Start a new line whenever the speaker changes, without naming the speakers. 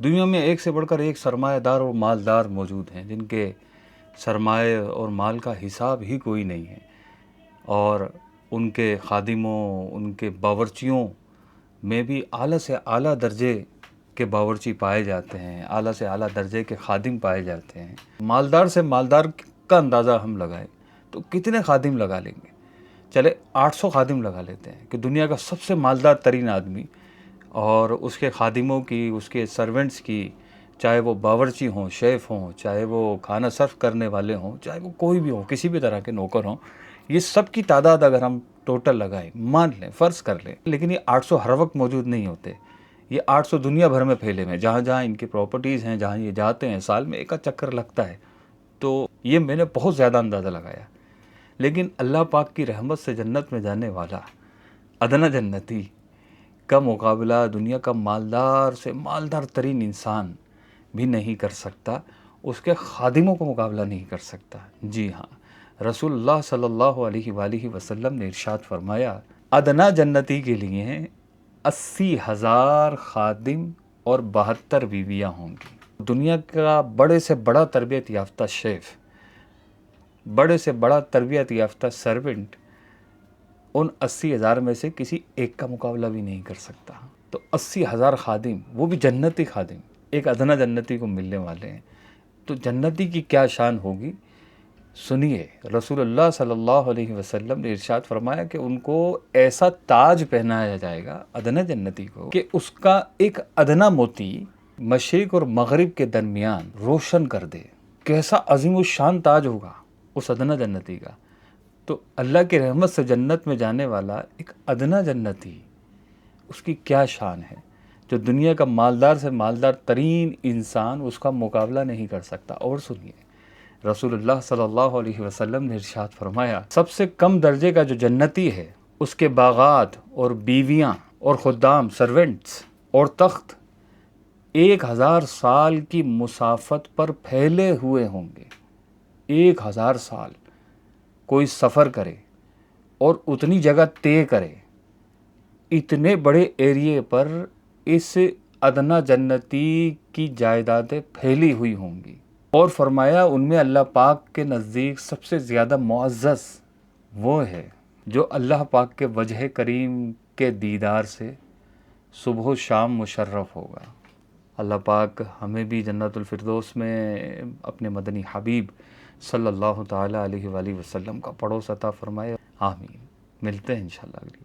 دنیا میں ایک سے بڑھ کر ایک سرمایہ دار اور مالدار موجود ہیں جن کے سرمایہ اور مال کا حساب ہی کوئی نہیں ہے، اور ان کے خادموں، ان کے باورچیوں میں بھی اعلیٰ سے اعلیٰ درجے کے باورچی پائے جاتے ہیں، اعلیٰ سے اعلیٰ درجے کے خادم پائے جاتے ہیں۔ مالدار سے مالدار کا اندازہ ہم لگائیں تو کتنے خادم لگا لیں گے؟ چلے 800 خادم لگا لیتے ہیں کہ دنیا کا سب سے مالدار ترین آدمی اور اس کے خادموں کی، اس کے سرونٹس کی، چاہے وہ باورچی ہوں، شیف ہوں، چاہے وہ کھانا سرو کرنے والے ہوں، چاہے وہ کوئی بھی ہوں، کسی بھی طرح کے نوکر ہوں، یہ سب کی تعداد اگر ہم ٹوٹل لگائیں، مان لیں، فرض کر لیں، لیکن یہ 800 ہر وقت موجود نہیں ہوتے، یہ 800 دنیا بھر میں پھیلے ہوئے ہیں، جہاں جہاں ان کی پراپرٹیز ہیں، جہاں یہ جاتے ہیں، سال میں ایک آدھ چکر لگتا ہے، تو یہ میں نے بہت زیادہ اندازہ لگایا۔ لیکن اللہ پاک کی رحمت سے جنت میں جانے والا ادنیٰ جنتی کا مقابلہ دنیا کا مالدار سے مالدار ترین انسان بھی نہیں کر سکتا، اس کے خادموں کو مقابلہ نہیں کر سکتا۔ جی ہاں، رسول اللہ صلی اللہ علیہ وآلہ وسلم نے ارشاد فرمایا، ادنیٰ جنتی کے لیے 80,000 خادم اور 72 بیویاں ہوں گی۔ دنیا کا بڑے سے بڑا تربیت یافتہ شیف، بڑے سے بڑا تربیت یافتہ سرونٹ ان 80,000 میں سے کسی ایک کا مقابلہ بھی نہیں کر سکتا۔ تو 80,000 خادم، وہ بھی جنتی خادم، ایک ادنیٰ جنتی کو ملنے والے ہیں، تو جنتی کی کیا شان ہوگی؟ سنیے، رسول اللہ صلی اللہ علیہ وسلم نے ارشاد فرمایا کہ ان کو ایسا تاج پہنایا جائے گا ادنیٰ جنتی کو کہ اس کا ایک ادنیٰ موتی مشرق اور مغرب کے درمیان روشن کر دے۔ کیسا عظیم الشان تاج ہوگا اس ادنیٰ جنتی کا۔ تو اللہ کی رحمت سے جنت میں جانے والا ایک ادنیٰ جنتی، اس کی کیا شان ہے جو دنیا کا مالدار سے مالدار ترین انسان اس کا مقابلہ نہیں کر سکتا۔ اور سنیے، رسول اللہ صلی اللہ علیہ وسلم نے ارشاد فرمایا، سب سے کم درجے کا جو جنتی ہے، اس کے باغات اور بیویاں اور خدام، سرونٹس اور تخت 1000 سال کی مسافت پر پھیلے ہوئے ہوں گے۔ 1000 سال کوئی سفر کرے اور اتنی جگہ طے کرے، اتنے بڑے ایریے پر اس ادنیٰ جنتی کی جائیدادیں پھیلی ہوئی ہوں گی۔ اور فرمایا ان میں اللہ پاک کے نزدیک سب سے زیادہ معزز وہ ہے جو اللہ پاک کے وجہ کریم کے دیدار سے صبح و شام مشرف ہوگا۔ اللہ پاک ہمیں بھی جنت الفردوس میں اپنے مدنی حبیب صلی اللہ تعالیٰ علیہ وآلہ وسلم کا پڑوس عطا فرمائے۔ آمین۔ ملتے ہیں انشاءاللہ اگلی